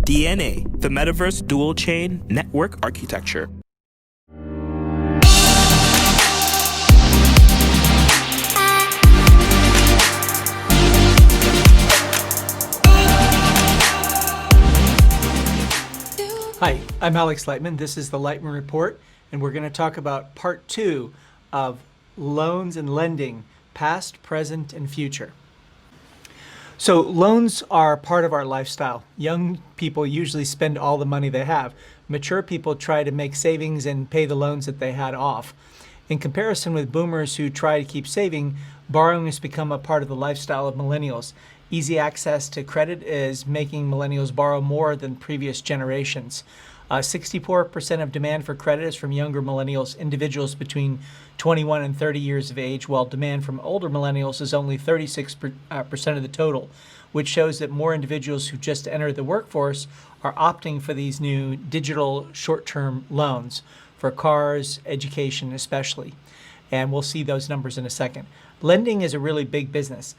DNA, the Metaverse dual chain network architecture. Hi, I'm Alex Lightman. This is the Lightman Report, and we're going to talk about part 2 of loans and lending, past, present, and future. So loans are part of our lifestyle. Young people usually spend all the money they have. Mature people try to make savings and pay the loans that they had off. In comparison with boomers who try to keep saving, borrowing has become a part of the lifestyle of millennials. Easy access to credit is making millennials borrow more than previous generations. 64% of demand for credit is from younger millennials, individuals between 21 and 30 years of age, while demand from older millennials is only 36% of the total, which shows that more individuals who just entered the workforce are opting for these new digital short-term loans for cars, education especially. And we'll see those numbers in a second. Lending is a really big business.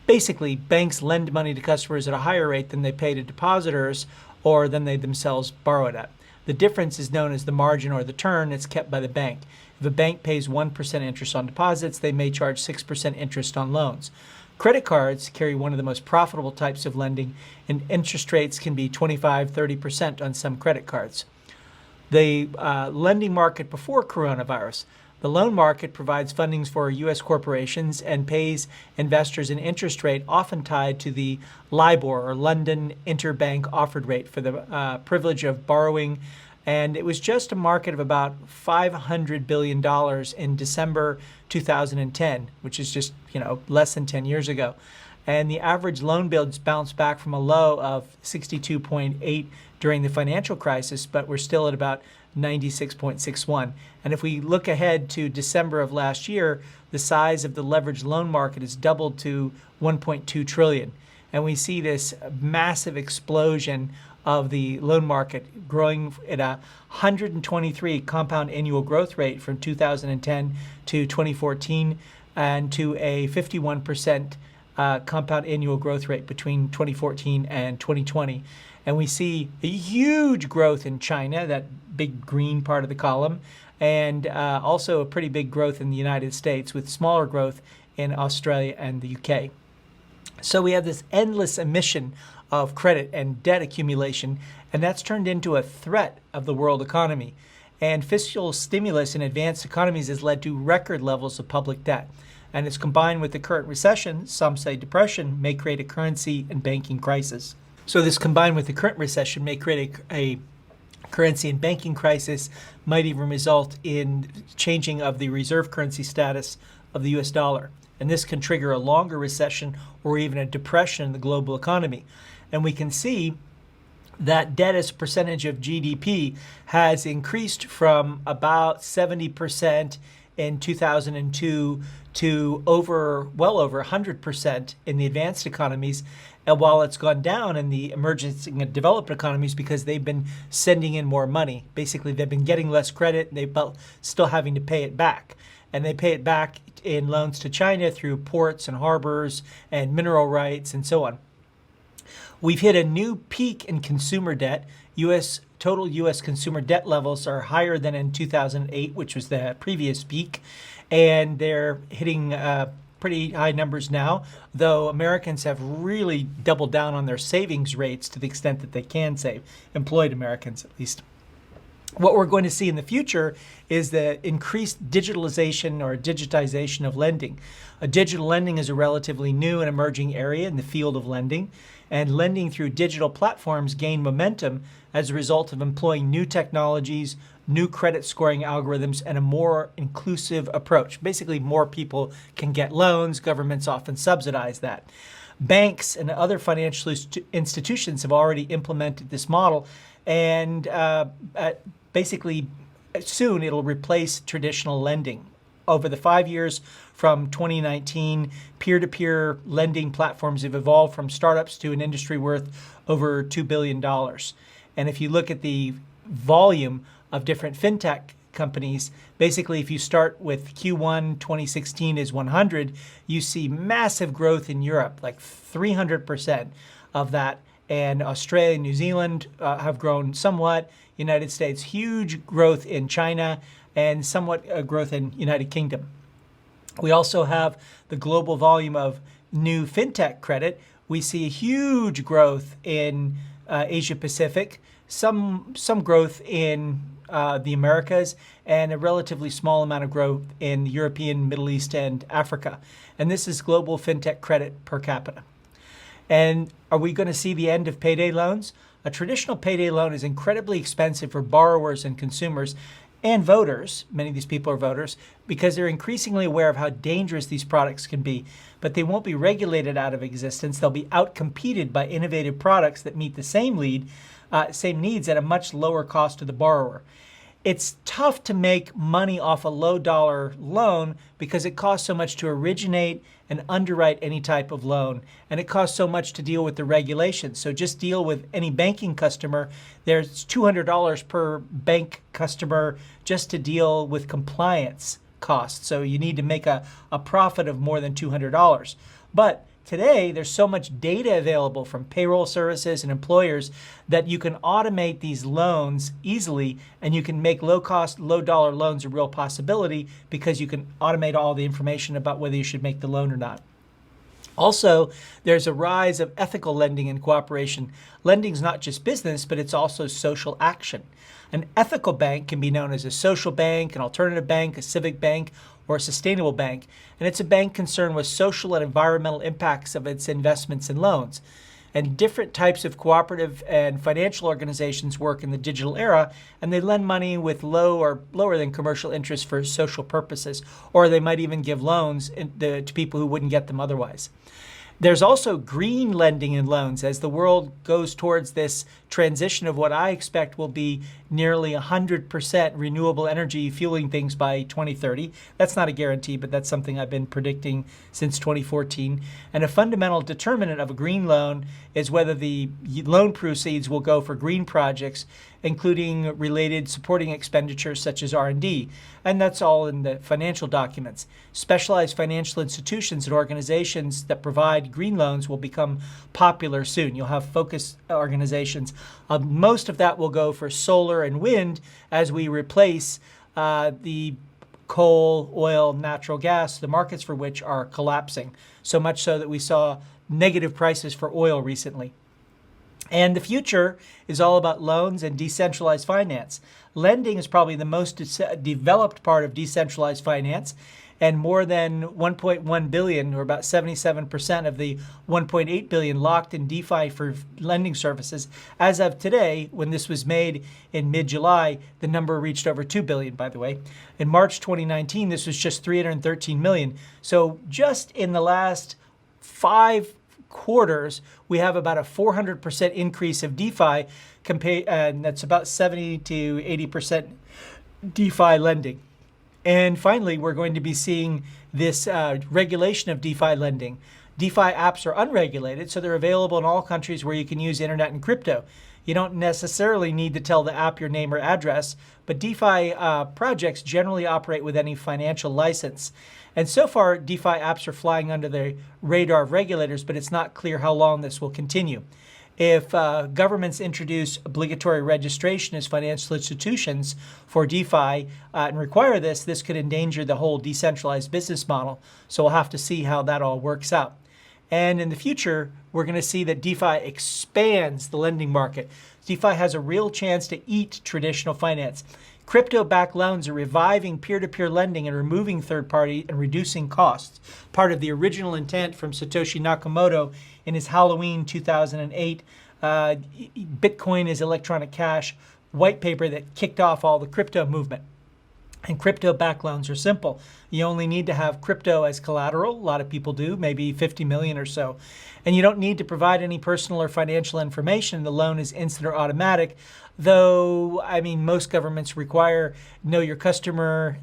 Basically, banks lend money to customers at a higher rate than they pay to depositors or than they themselves borrow it at. The difference is known as the margin or the turn. It's kept by the bank. If a bank pays 1% interest on deposits, they may charge 6% interest on loans. Credit cards carry one of the most profitable types of lending, and interest rates can be 25–30% on some credit cards. The lending market before coronavirus. The loan market provides fundings for U.S. corporations and pays investors an interest rate often tied to the LIBOR, or London Interbank Offered Rate, for the privilege of borrowing. And it was just a market of about $500 billion in December 2010, which is just, less than 10 years ago. And the average loan bills bounced back from a low of 62.8 during the financial crisis, but we're still at about 96.61. And if we look ahead to December of last year, the size of the leveraged loan market has doubled to 1.2 trillion. And we see this massive explosion of the loan market growing at a 123 compound annual growth rate from 2010 to 2014, and to a 51% compound annual growth rate between 2014 and 2020. And we see a huge growth in China, that big green part of the column, and also a pretty big growth in the United States, with smaller growth in Australia and the UK. So we have this endless emission of credit and debt accumulation, and that's turned into a threat of the world economy. And fiscal stimulus in advanced economies has led to record levels of public debt. And it's combined with the current recession, some say depression, may create a currency and banking crisis. So this combined with the current recession may create a currency and banking crisis, might even result in changing of the reserve currency status of the US dollar. And this can trigger a longer recession or even a depression in the global economy. And we can see that debt as a percentage of GDP has increased from about 70% in 2002 to well over 100% in the advanced economies, and while it's gone down in the emerging and developed economies because they've been sending in more money. Basically, they've been getting less credit, and they're still having to pay it back. And they pay it back in loans to China through ports and harbors and mineral rights and so on. We've hit a new peak in consumer debt. Total U.S. consumer debt levels are higher than in 2008, which was the previous peak, and they're hitting pretty high numbers now, though Americans have really doubled down on their savings rates to the extent that they can save, employed Americans at least. What we're going to see in the future is the increased digitalization or digitization of lending. Digital lending is a relatively new and emerging area in the field of lending, and lending through digital platforms gain momentum as a result of employing new technologies, new credit scoring algorithms, and a more inclusive approach. Basically, more people can get loans. Governments often subsidize that. Banks and other financial institutions have already implemented this model, and basically soon it'll replace traditional lending. Over the 5 years from 2019, peer-to-peer lending platforms have evolved from startups to an industry worth over $2 billion. And if you look at the volume of different fintech companies, basically if you start with Q1 2016 is 100, you see massive growth in Europe, like 300% of that, and Australia and New Zealand have grown somewhat. United States, huge growth in China, and somewhat growth in United Kingdom. We also have the global volume of new fintech credit. We see a huge growth in Asia Pacific, some growth in the Americas, and a relatively small amount of growth in the European, Middle East, and Africa. And this is global fintech credit per capita. And are we going to see the end of payday loans? A traditional payday loan is incredibly expensive for borrowers and consumers and voters. Many of these people are voters because they're increasingly aware of how dangerous these products can be, but they won't be regulated out of existence. They'll be outcompeted by innovative products that meet the same needs at a much lower cost to the borrower. It's tough to make money off a low dollar loan because it costs so much to originate and underwrite any type of loan, and it costs so much to deal with the regulations. So just deal with any banking customer. There's $200 per bank customer just to deal with compliance costs. So you need to make a profit of more than $200. But today, there's so much data available from payroll services and employers that you can automate these loans easily, and you can make low-cost, low-dollar loans a real possibility because you can automate all the information about whether you should make the loan or not. Also, there's a rise of ethical lending and cooperation. Lending is not just business, but it's also social action. An ethical bank can be known as a social bank, an alternative bank, a civic bank, or a sustainable bank, and it's a bank concerned with social and environmental impacts of its investments and loans. And different types of cooperative and financial organizations work in the digital era, and they lend money with low or lower than commercial interest for social purposes, or they might even give loans to people who wouldn't get them otherwise. There's also green lending and loans as the world goes towards this transition of what I expect will be nearly 100% renewable energy fueling things by 2030. That's not a guarantee, but that's something I've been predicting since 2014. And a fundamental determinant of a green loan is whether the loan proceeds will go for green projects, including related supporting expenditures such as R&D. And that's all in the financial documents. Specialized financial institutions and organizations that provide green loans will become popular soon. You'll have focused organizations. Most of that will go for solar and wind as we replace the coal, oil, natural gas, the markets for which are collapsing. So much so that we saw negative prices for oil recently. And the future is all about loans and decentralized finance. Lending is probably the most developed part of decentralized finance, and more than 1.1 billion, or about 77% of the 1.8 billion locked in DeFi for lending services. As of today, when this was made in mid-July, the number reached over 2 billion, by the way. In March 2019, this was just 313 million. So just in the last 5 quarters, we have about a 400% increase of DeFi, and that's about 70 to 80% DeFi lending. And finally, we're going to be seeing this regulation of DeFi lending. DeFi apps are unregulated, so they're available in all countries where you can use internet and crypto. You don't necessarily need to tell the app your name or address, but DeFi projects generally operate with any financial license. And so far, DeFi apps are flying under the radar of regulators, but it's not clear how long this will continue. If governments introduce obligatory registration as financial institutions for DeFi and require this, this could endanger the whole decentralized business model. So we'll have to see how that all works out. And in the future, we're going to see that DeFi expands the lending market. DeFi has a real chance to eat traditional finance. Crypto-backed loans are reviving peer-to-peer lending and removing third-party and reducing costs. Part of the original intent from Satoshi Nakamoto in his Halloween 2008 Bitcoin is electronic cash white paper that kicked off all the crypto movement. And crypto-backed loans are simple. You only need to have crypto as collateral. A lot of people do, maybe 50 million or so. And you don't need to provide any personal or financial information. The loan is instant or automatic, though, I mean, most governments require know your customer,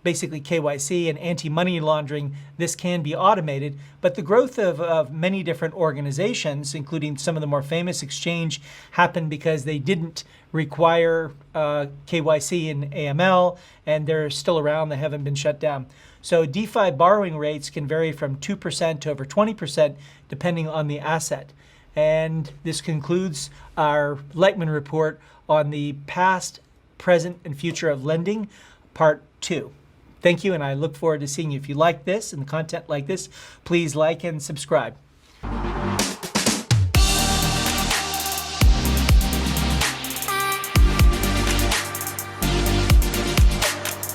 basically KYC and anti-money laundering. This can be automated, but the growth of many different organizations, including some of the more famous exchange, happened because they didn't require KYC and AML, and they're still around. They haven't been shut down. So DeFi borrowing rates can vary from 2% to over 20%, depending on the asset. And this concludes our Lightman report on the past, present, and future of lending, part 2. Thank you, and I look forward to seeing you. If you like this and content like this, please like and subscribe.